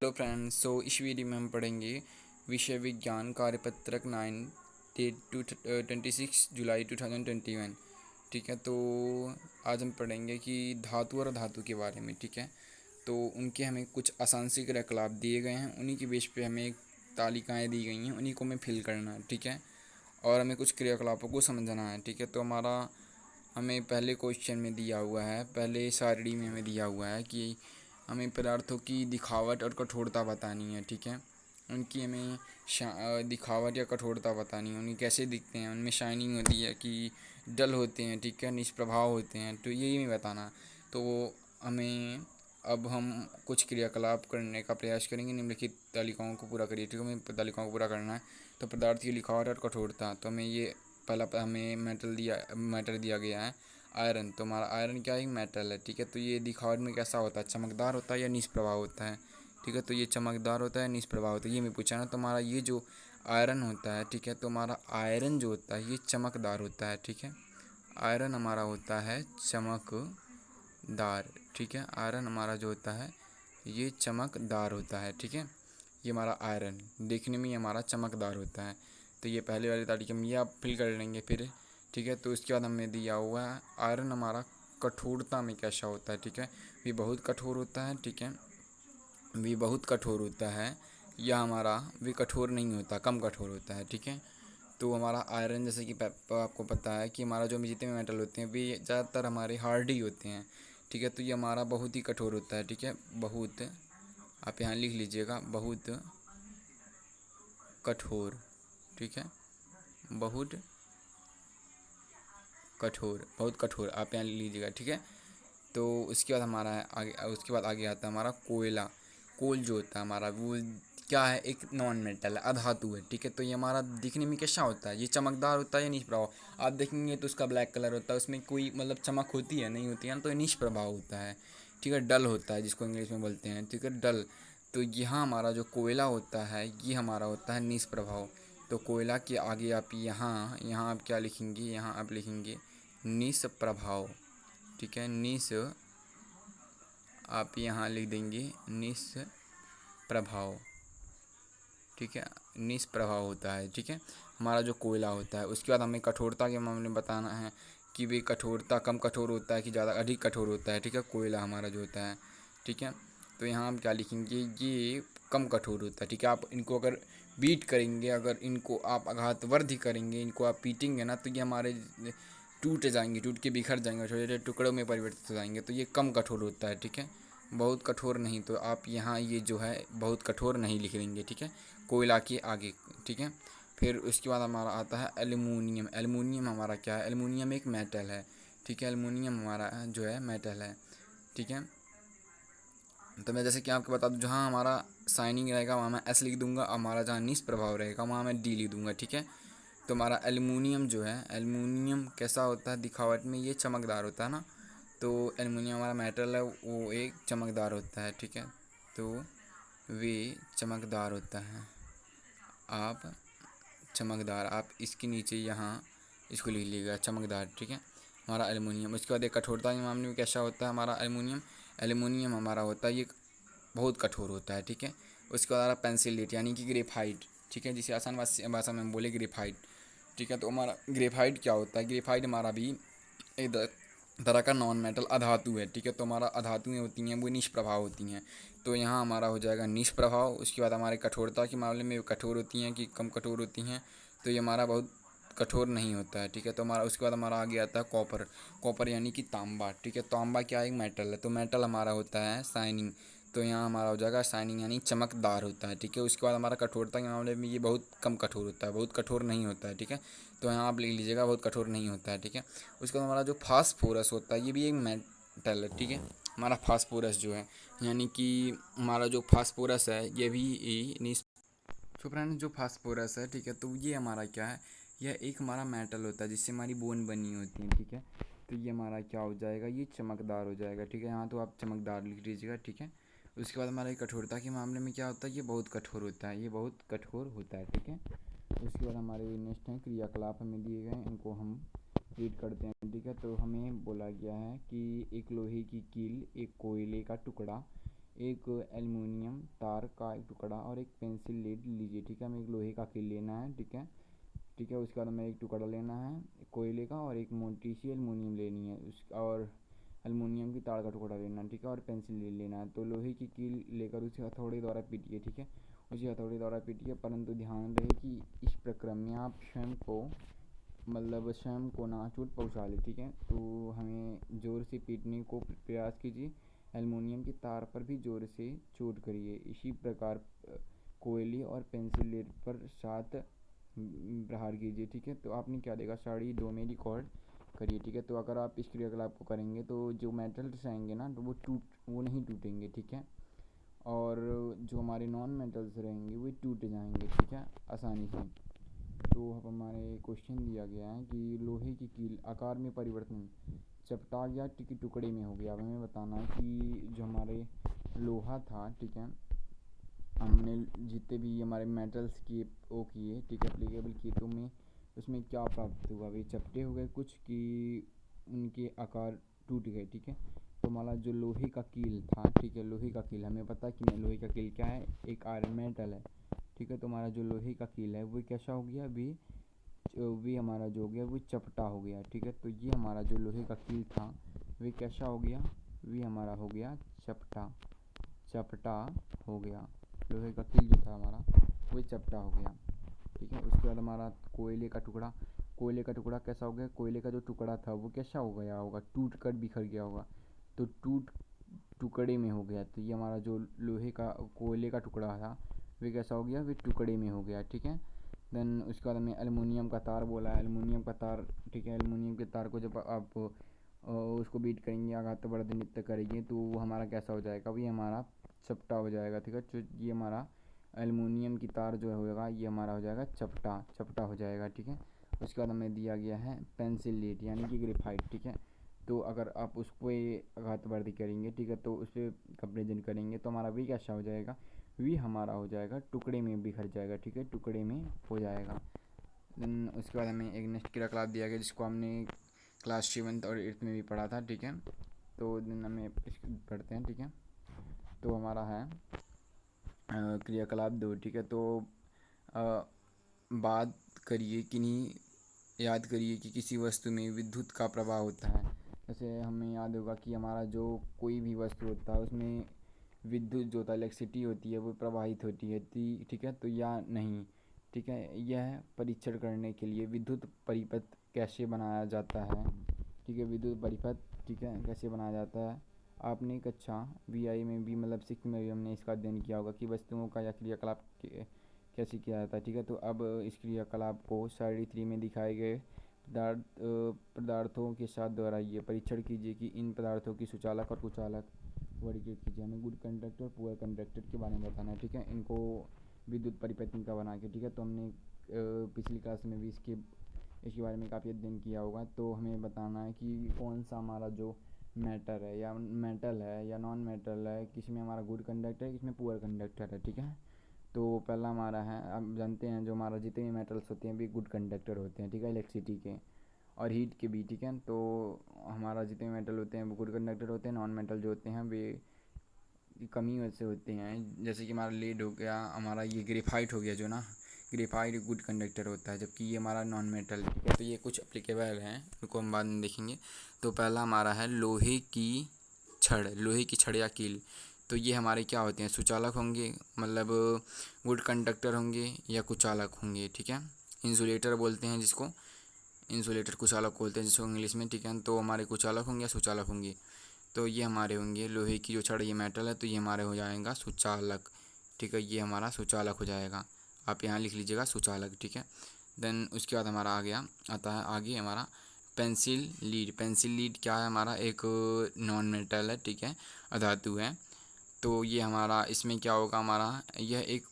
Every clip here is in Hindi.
हेलो फ्रेंड्स, इस वीडियो में हम पढ़ेंगे विषय विज्ञान कार्यपत्रक 9 डेट 26 जुलाई 2021। ठीक है, तो आज हम पढ़ेंगे कि धातु और धातु के बारे में। ठीक है, तो उनके हमें कुछ आसांशिक क्रियाकलाप दिए गए हैं, उन्हीं के बेस पे हमें तालिकाएँ दी गई हैं, उन्हीं को हमें फिल करना है। ठीक है, और हमें कुछ क्रियाकलापों को समझना है। ठीक है, तो हमें पहले क्वेश्चन में दिया हुआ है, पहले सारणी में हमें दिया हुआ है कि हमें पदार्थों की दिखावट और कठोरता बतानी है। ठीक है, उनकी हमें दिखावट या कठोरता बतानी है, उन्हें कैसे दिखते हैं, उनमें शाइनिंग होती है कि डल होते हैं। ठीक है, निष्प्रभाव होते हैं, तो यही हमें बताना। तो हमें अब हम कुछ क्रियाकलाप करने का प्रयास करेंगे। निम्नलिखित तालिकाओं को पूरा करिए। ठीक है, हमें तालिकाओं को पूरा करना है। तो पदार्थ की लिखावट और कठोरता, तो हमें ये पहला हमें मैटर दिया गया है आयरन। तो हमारा आयरन क्या है? मेटल है। ठीक है, तो ये दिखावट में कैसा होता है? चमकदार होता है या निष्प्रभाव होता है? ठीक है, तो ये चमकदार होता है, निष्प्रभाव होता है, ये मैं पूछा ना। तो हमारा ये जो आयरन होता है, ठीक है, तो हमारा आयरन जो होता है ये चमकदार होता है। ठीक है, आयरन हमारा होता है चमकदार। ठीक है, आयरन हमारा जो होता है ये चमकदार होता है। ठीक है, ये हमारा आयरन देखने में ही हमारा चमकदार होता है। तो ये पहले वाली तारीख हम ये आप फिल कर लेंगे फिर। ठीक है, तो इसके बाद हमें दिया हुआ है आयरन हमारा कठोरता में कैसा होता है। ठीक है, भी बहुत कठोर होता है। ठीक है, भी बहुत कठोर होता है, या हमारा भी कठोर नहीं होता, कम कठोर होता है। ठीक है, तो हमारा आयरन जैसे कि आपको पता है कि हमारा जो जितने भी मेटल होते हैं वे ज़्यादातर हमारे हार्ड ही होते हैं। ठीक है, तो ये हमारा बहुत ही कठोर होता है। ठीक है, बहुत, आप यहाँ लिख लीजिएगा, बहुत कठोर। ठीक है, बहुत कठोर, बहुत कठोर, आप यहाँ लीजिएगा। ठीक है, तो उसके बाद हमारा है आगे, उसके बाद आगे आता है हमारा कोयला। कोल जो होता है हमारा वो क्या है? एक नॉन मेटल है, अधातु है। ठीक है, तो ये हमारा दिखने में कैसा होता है? ये चमकदार होता है या निष्प्रभाव? आप देखेंगे तो उसका ब्लैक कलर होता है, उसमें कोई मतलब चमक होती है नहीं होती है, तो ये निष्प्रभाव होता है। ठीक है, डल होता है, जिसको इंग्लिश में बोलते हैं। ठीक है, डल। तो यहाँ हमारा जो कोयला होता है ये हमारा होता है निष्प्रभाव। तो कोयला के आगे आप यहाँ यहाँ आप क्या लिखेंगे? यहाँ आप लिखेंगे निष्प्रभाव। ठीक है, आप यहाँ लिख देंगे निष्प्रभाव। ठीक है, निष्प्रभाव होता है। ठीक है, हमारा जो कोयला होता है। उसके बाद हमें कठोरता के मामले में बताना है कि वे कठोरता कम कठोर होता है कि ज़्यादा अधिक कठोर होता है। ठीक है, कोयला हमारा जो होता है। ठीक है, तो यहाँ हम क्या लिखेंगे? ये कम कठोर होता है। ठीक है, आप इनको अगर बीट करेंगे, अगर इनको आप आघातवर्ध करेंगे, इनको आप पीटेंगे ना, तो ये हमारे टूट जाएंगे, टूट के बिखर जाएंगे, छोटे छोटे टुकड़ों में परिवर्तित हो जाएंगे। तो ये कम कठोर होता है। ठीक है, बहुत कठोर नहीं। तो आप यहाँ ये जो है बहुत कठोर नहीं लिख देंगे। ठीक है, कोयला के आगे। ठीक है, फिर उसके बाद हमारा आता है एल्युमिनियम। एल्युमिनियम हमारा क्या है? एल्युमिनियम एक मेटल है। ठीक है, एल्युमिनियम हमारा जो है मेटल है। ठीक है, तो मैं जैसे कि आपको बता दूँ, जहाँ हमारा शाइनिंग रहेगा वहाँ मैं एस लिख दूंगा, हमारा जहाँ निष्प्रभाव रहेगा वहाँ मैं डी लिख दूंगा। ठीक है, तो हमारा एल्युमिनियम जो है, एल्युमिनियम कैसा होता है दिखावट में? ये चमकदार होता है ना। तो एल्युमिनियम हमारा मेटल है, वो एक चमकदार होता है। ठीक है, तो वे चमकदार होता है। आप चमकदार, आप इसके नीचे यहाँ इसको लिख लीजिएगा, चमकदार। ठीक है, हमारा एल्युमिनियम। उसके बाद एक कठोरता के मामले में कैसा होता है हमारा एल्युमिनियम? एल्युमिनियम हमारा होता है ये बहुत कठोर होता है। ठीक है, उसके बाद हमारा पेंसिल लेड यानी कि ग्रेफाइट। ठीक है, जिसे आसान भाषा में हम बोले ग्रेफाइट। ठीक है, तो हमारा ग्रेफाइट क्या होता है? ग्रेफाइट हमारा भी एक तरह का नॉन मेटल अधातु है। ठीक है, तो हमारा अधातुएँ होती हैं वो निष्प्रभाव होती हैं। तो यहाँ हमारा हो जाएगा निष्प्रभाव। उसके बाद हमारे कठोरता के मामले में कठोर होती हैं कि कम कठोर होती हैं, तो ये हमारा बहुत कठोर नहीं होता है। ठीक है, तो हमारा उसके बाद हमारा आगे आता है कॉपर। कॉपर यानी कि तांबा। ठीक है, तांबा क्या है? एक मेटल है। तो मेटल हमारा होता है शाइनिंग। तो यहाँ हमारा हो जाएगा शाइनिंग यानी चमकदार होता है। ठीक है, उसके बाद हमारा कठोरता के मामले में ये बहुत कम कठोर होता है, बहुत कठोर नहीं होता है। ठीक है, तो यहाँ आप लिख लीजिएगा बहुत कठोर नहीं होता है। ठीक है, उसके बाद हमारा जो फास्फोरस होता है ये भी एक मेटल है। ठीक है, हमारा फास्फोरस जो है यानी कि हमारा जो फास्फोरस है ये भी तो फ्रेंड जो फास्फोरस है, ठीक है, तो ये हमारा क्या है? यह एक हमारा मेटल होता है जिससे हमारी बोन बनी होती है। ठीक है, तो ये हमारा क्या हो जाएगा? ये चमकदार हो जाएगा। ठीक है, यहाँ तो आप चमकदार लिख लीजिएगा। ठीक है, उसके बाद हमारा कठोरता के मामले में क्या होता है? ये बहुत कठोर होता है, ये बहुत कठोर होता है। ठीक है, उसके बाद हमारे नेक्स्ट हैं क्रियाकलाप हमें दिए गए हैं, इनको हम रीड करते हैं। ठीक है, तो हमें बोला गया है कि एक लोहे की कील, एक कोयले का टुकड़ा, एक एल्युमिनियम तार का एक टुकड़ा और एक पेंसिल लीड लीजिए। ठीक है, हमें एक लोहे का कील लेना है। ठीक है, ठीक है, उसके बाद हमें एक टुकड़ा लेना है कोयले का और एक मोटी सी एल्युमिनियम लेनी है उस और एल्युमिनियम की तार का टुकड़ा लेना है। ठीक है, और पेंसिल लीड लेना है। तो लोहे की कील लेकर उसे हथौड़े द्वारा पीटिए। ठीक है, उसे हथौड़े द्वारा पीटिए, परंतु ध्यान रहे कि इस प्रक्रम में आप स्वयं को ना चोट पहुँचा ले। ठीक है, तो हमें ज़ोर से पीटने को प्रयास कीजिए। एल्युमिनियम की तार पर भी ज़ोर से चोट करिए। इसी प्रकार कोयले और पेंसिल लीड पर 7 प्रहार कीजिए। ठीक है, तो आपने क्या देखा, साड़ी दो में रिकॉर्ड करिए। ठीक है, तो अगर आप इस क्रियाकलाप को करेंगे तो जो मेटल्स रहेंगे ना, तो वो नहीं टूटेंगे। ठीक है, और जो हमारे नॉन मेटल्स रहेंगे वो टूट जाएंगे। ठीक है, आसानी से। तो अब हमारे क्वेश्चन दिया गया है कि लोहे की कील आकार में परिवर्तन चपटा गया कि टुकड़े में हो गया। अब हमें बताना है कि जो हमारे लोहा था, ठीक है, हमने जितने भी हमारे मेटल्स किए वो किए, ठीक है, एप्लीकेबल किए, तो में उसमें क्या प्राप्त हुआ, वे चपटे हो गए कुछ कि उनके आकार टूट गए। ठीक है, तो हमारा जो लोहे का कील था, ठीक है, लोहे का कील हमें पता है कि लोहे का कील क्या है, एक आयरन मेटल है। ठीक है, तो हमारा जो लोहे का कील है वो कैसा हो गया, भी हमारा जो हो गया वो चपटा हो गया। ठीक है, तो ये हमारा जो लोहे का कील था वे कैसा हो गया, भी हमारा हो गया चपटा चपटा हो गया। लोहे का कील जो था हमारा वो चपटा हो गया। ठीक है, उसके बाद हमारा कोयले का टुकड़ा कैसा हो गया, कोयले का जो टुकड़ा था वो कैसा हो गया होगा, टूट कर बिखर गया होगा, तो टुकड़े में हो गया। तो ये हमारा जो लोहे का कोयले का टुकड़ा था वे कैसा हो गया, वे टुकड़े में हो गया। ठीक है, देन उसके बाद हमें एल्युमिनियम का तार बोला है, एल्युमिनियम का तार। ठीक है, एल्युमिनियम के तार को जब आप उसको बीट करेंगे, आघातवर्धनित करेंगे, तो वो हमारा कैसा हो जाएगा, वही हमारा चपटा हो जाएगा। ठीक है, तो ये हमारा एल्युमिनियम की तार जो होगा ये हमारा हो जाएगा चपटा हो जाएगा। ठीक है, उसके बाद हमें दिया गया है पेंसिल लीड यानी कि ग्रेफाइट। ठीक है, तो अगर आप उस पर आघातवर्धी करेंगे, ठीक है, तो उस पर कंपेरिजन करेंगे तो हमारा भी कैसा हो जाएगा, भी हमारा हो जाएगा टुकड़े में बिखर जाएगा। ठीक है, टुकड़े में हो जाएगा। देन उसके बाद हमें एक नेक्स्ट क्रियाकलाप दिया गया जिसको हमने क्लास 7th और 8th में भी पढ़ा था। ठीक है, तो दिन हमें पढ़ते हैं। ठीक है, तो हमारा है क्रियाकलाप 2। ठीक है, तो बात करिए कि नहीं, याद करिए कि किसी वस्तु में विद्युत का प्रवाह होता है। जैसे हमें याद होगा कि हमारा जो कोई भी वस्तु होता है उसमें विद्युत जो होता है, इलेक्ट्रिसिटी होती है, वो प्रवाहित होती है। ठीक है, तो या नहीं। ठीक है, यह परीक्षण करने के लिए विद्युत परिपथ कैसे बनाया जाता है। ठीक है, विद्युत परिपथ, ठीक है, कैसे बनाया जाता है, आपने कक्षा VI में भी मतलब 6 में भी हमने इसका अध्ययन किया होगा कि वस्तुओं का या क्रियाकलाप कैसे किया जाता है। ठीक है, तो अब इस क्रियाकलाप को साइड 3 में दिखाए गए पदार्थों के साथ दोहराइए। परीक्षण कीजिए कि इन पदार्थों की सुचालक और कुचालक वर्गीकृत कीजिए। हमें गुड कंडक्टर और पुअर कंडक्टर के बारे में बताना है। ठीक है, इनको विद्युत परिपथ का बना के। ठीक है, तो हमने पिछली क्लास में भी इसके बारे में काफ़ी अध्ययन किया होगा। तो हमें बताना है कि कौन सा हमारा जो मैटर है या मेटल है या नॉन मेटल है, किसमें हमारा गुड कंडक्टर है, किसमें पुअर कंडक्टर है। ठीक है, तो पहला हमारा है, अब जानते हैं जो हमारा जितने भी मेटल्स होते हैं भी गुड कंडक्टर होते हैं। ठीक है, इलेक्ट्रिसिटी के और हीट के भी। ठीक है, तो हमारा जितने भी मेटल होते हैं वो गुड कंडक्टर होते हैं। नॉन मेटल जो होते हैं वे कमी वैसे होते हैं, जैसे कि हमारा लेड हो गया, हमारा ये ग्रेफाइट हो गया जो ना, ग्रेफाइट गुड कंडक्टर होता है, जबकि ये हमारा नॉन मेटल। ठीक है, तो ये कुछ अप्लीकेबल हैं, उनको हम बाद में देखेंगे। तो पहला हमारा है लोहे की छड़ या कील। तो ये हमारे क्या होते हैं, सुचालक होंगे, मतलब गुड कंडक्टर होंगे या कुचालक होंगे। ठीक है, इंसुलेटर बोलते हैं जिसको, इंसुलेटर कुचालक बोलते हैं जिसको इंग्लिश में। ठीक है, तो हमारे कुचालक होंगे या सुचालक होंगे, तो ये हमारे होंगे लोहे की जो छड़, ये मेटल है, तो ये हमारे हो जाएगा सुचालक। ठीक है, ये हमारा सुचालक हो जाएगा, आप यहाँ लिख लीजिएगा सुचालक। ठीक है, देन उसके बाद हमारा आता है आगे हमारा पेंसिल लीड। पेंसिल लीड क्या है, हमारा एक नॉन मेटल है। ठीक है, अधातु है। तो ये हमारा इसमें क्या होगा, हमारा यह एक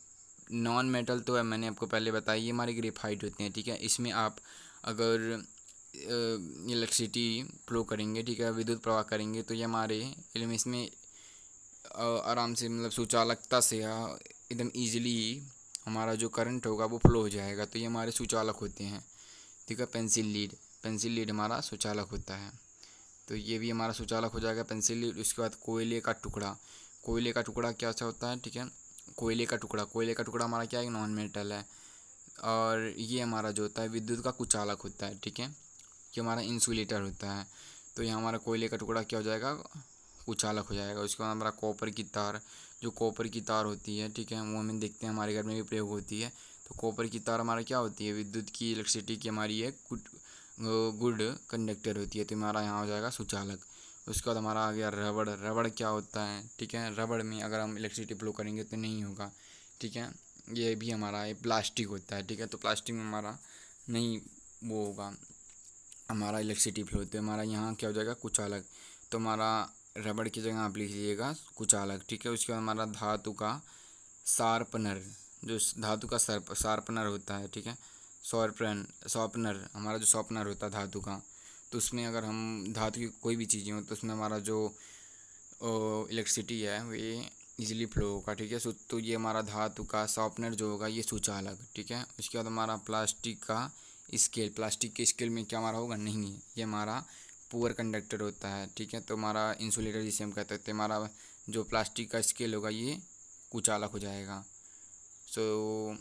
नॉन मेटल तो है, मैंने आपको पहले बताया, ये हमारे ग्रेफाइट होते हैं। ठीक है, इसमें आप अगर इलेक्ट्रिसिटी फ्लो करेंगे, ठीक है, विद्युत प्रवाह करेंगे, तो ये हमारे इसमें आराम से मतलब सुचालकता से या एकदम ईजिली हमारा जो करंट होगा वो फ्लो हो जाएगा। तो ये हमारे सुचालक होते हैं। ठीक है, पेंसिल लीड हमारा सुचालक होता है, तो ये भी हमारा सुचालक हो जाएगा पेंसिल लीड। उसके बाद कोयले का टुकड़ा क्या सा होता है, ठीक है, कोयले का टुकड़ा हमारा क्या है, नॉन मेटल है। और ये हमारा जो होता है विद्युत का कुचालक होता है, ठीक है, ये हमारा इंसुलेटर होता है। तो ये हमारा कोयले का टुकड़ा क्या हो जाएगा, कुचालक हो जाएगा। उसके बाद हमारा कॉपर की तार, जो कॉपर की तार होती है, ठीक है, वो हम देखते हैं हमारे घर में भी प्रयोग होती है। तो कॉपर की तार हमारा क्या होती है, विद्युत की, इलेक्ट्रिसिटी की हमारी एक गुड कंडक्टर होती है। तो हमारा यहाँ हो जाएगा सुचालक। उसके बाद हमारा आ गया रबड़। रबड़ क्या होता है, ठीक है, रबड़ में अगर हम इलेक्ट्रिसिटी फ्लो करेंगे तो नहीं होगा, ठीक है। ये भी हमारा एक प्लास्टिक होता है, ठीक है, तो प्लास्टिक में हमारा नहीं वो होगा, हमारा इलेक्ट्रिसिटी फ्लो। तो हमारा यहाँ क्या हो जाएगा, कुचालक। तो हमारा रबड़ की जगह आप लिख लीजिएगा कुचालक, ठीक है। उसके बाद हमारा धातु का शार्पनर, जो धातु का शार्पनर होता है, ठीक है, शॉर्पनर हमारा जो शॉर्पनर होता है धातु का। तो उसमें अगर हम धातु की कोई भी चीज़ें हो तो उसमें हमारा जो इलेक्ट्रिसिटी है वो ये इजीली फ्लो होगा, ठीक है। तो ये हमारा धातु का शॉर्पनर जो होगा ये सुचालक, ठीक है। उसके बाद हमारा प्लास्टिक का स्केल। प्लास्टिक के स्केल में क्या हमारा होगा, नहीं, ये हमारा पुअर कंडक्टर होता है, ठीक है। तो हमारा इंसुलेटर जिसे हम कहते हैं, हमारा जो प्लास्टिक का स्केल होगा ये कुचालक हो जाएगा। सो